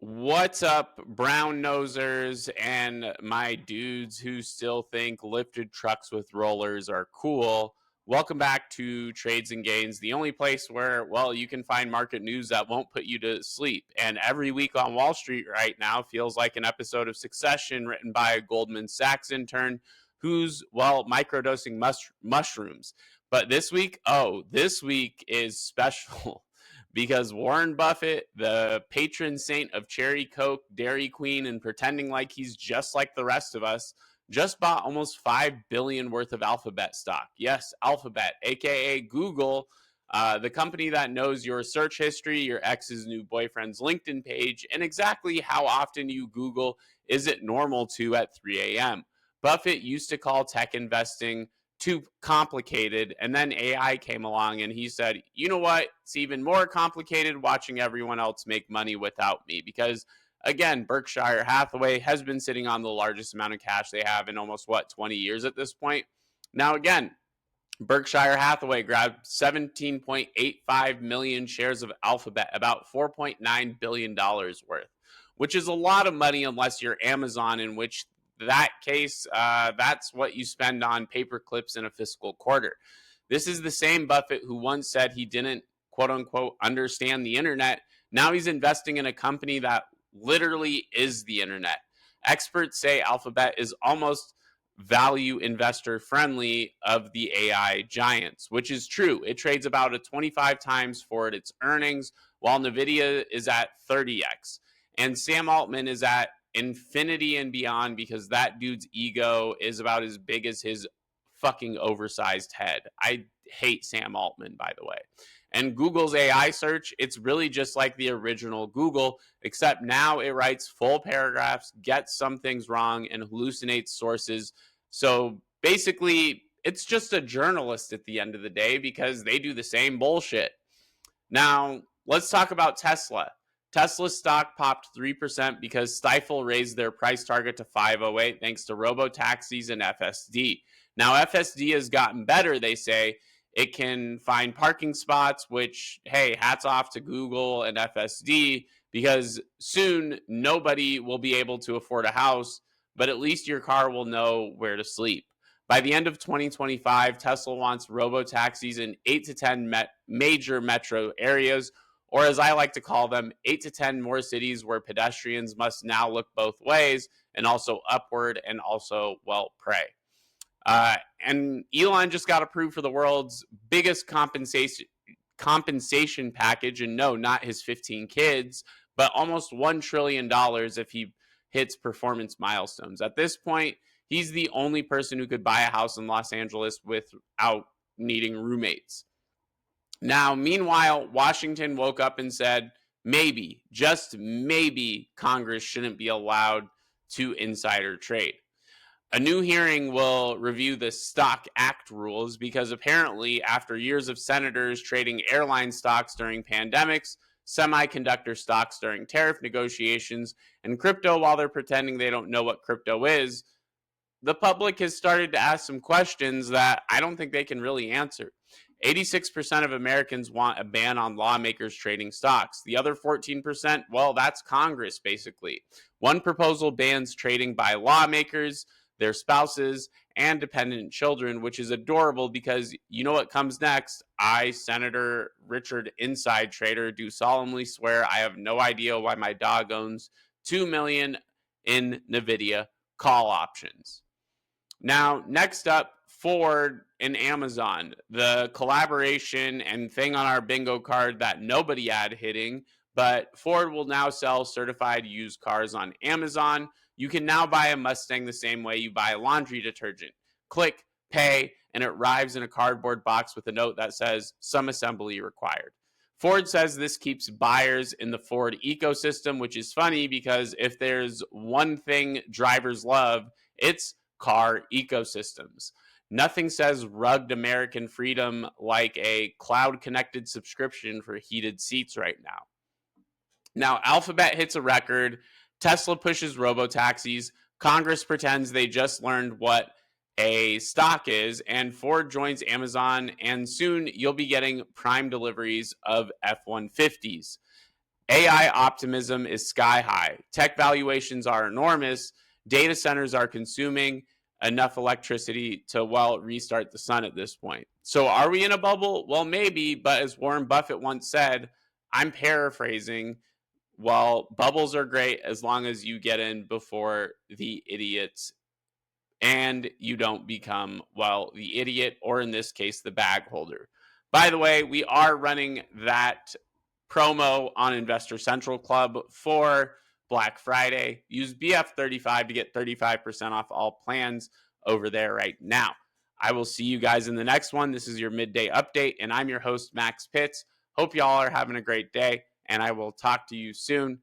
What's up, brown nosers and my dudes who still think lifted trucks with rollers are cool? Welcome back to Trades and Gains, the only place where, well, you can find market news that won't put you to sleep. And every week on Wall Street right now feels like an episode of Succession written by a Goldman Sachs intern who's, well, microdosing mushrooms. But this week is special. Because Warren Buffett, the patron saint of cherry Coke, Dairy Queen, and pretending like he's just like the rest of us, just bought almost 5 billion worth of Alphabet stock. Yes, Alphabet, aka Google, the company that knows your search history, your ex's new boyfriend's LinkedIn page, and exactly how often you Google is it normal to at 3 a.m. Buffett used to call tech investing too complicated. And then AI came along and he said, you know what? It's even more complicated watching everyone else make money without me. Because again, Berkshire Hathaway has been sitting on the largest amount of cash they have in almost 20 years at this point. Now, again, Berkshire Hathaway grabbed 17.85 million shares of Alphabet, about $4.9 billion worth, which is a lot of money unless you're Amazon, in which that case, that's what you spend on paper clips in a fiscal quarter. This is the same Buffett who once said he didn't, quote unquote, understand the internet. Now he's investing in a company that literally is the internet. Experts say Alphabet is almost value investor friendly of the AI giants, which is true. It trades about a 25 times for its earnings, while Nvidia is at 30x. And Sam Altman is at infinity and beyond because that dude's ego is about as big as his fucking oversized head. I hate Sam Altman, by the way. And Google's AI search, it's really just like the original Google, except now it writes full paragraphs, gets some things wrong, and hallucinates sources. So basically, it's just a journalist at the end of the day because they do the same bullshit. Now, let's talk about Tesla. Tesla's stock popped 3% because Stifel raised their price target to 508 thanks to Robotaxis and FSD. Now, FSD has gotten better, they say. It can find parking spots, which, hey, hats off to Google and FSD, because soon nobody will be able to afford a house, but at least your car will know where to sleep. By the end of 2025, Tesla wants robo-taxis in 8 to 10 major metro areas, or as I like to call them, 8 to 10 more cities where pedestrians must now look both ways and also upward and also, well, pray. And Elon just got approved for the world's biggest compensation package, and no, not his 15 kids, but almost $1 trillion if he hits performance milestones. At this point, he's the only person who could buy a house in Los Angeles without needing roommates. Now, meanwhile, Washington woke up and said, maybe, just maybe, Congress shouldn't be allowed to insider trade. A new hearing will review the Stock Act rules because apparently, after years of senators trading airline stocks during pandemics, semiconductor stocks during tariff negotiations, and crypto while they're pretending they don't know what crypto is, the public has started to ask some questions that I don't think they can really answer. 86% of Americans want a ban on lawmakers trading stocks. The other 14%, well, that's Congress, basically. One proposal bans trading by lawmakers, their spouses, and dependent children, which is adorable because you know what comes next. I, Senator Richard Inside Trader, do solemnly swear I have no idea why my dog owns 2 million in Nvidia call options. Now, next up, Ford and Amazon, the collaboration and thing on our bingo card that nobody had hitting, but Ford will now sell certified used cars on Amazon. You can now buy a Mustang the same way you buy laundry detergent. Click, pay, and it arrives in a cardboard box with a note that says some assembly required. Ford says this keeps buyers in the Ford ecosystem, which is funny because if there's one thing drivers love, it's car ecosystems. Nothing says rugged American freedom like a cloud connected subscription for heated seats right now. Now, Alphabet hits a record. Tesla pushes robotaxis. Congress pretends they just learned what a stock is, and Ford joins Amazon, and soon you'll be getting prime deliveries of F-150s. AI optimism is sky high. Tech valuations are enormous. Data centers are consuming enough electricity to, well, restart the sun at this point. So are we in a bubble? Well, maybe, but as Warren Buffett once said, I'm paraphrasing, well, bubbles are great as long as you get in before the idiots and you don't become, well, the idiot, or in this case, the bag holder. By the way, we are running that promo on Investor Central Club for Black Friday. Use BF35 to get 35% off all plans over there right now. I will see you guys in the next one. This is your midday update, and I'm your host, Max Pitts. Hope y'all are having a great day, and I will talk to you soon.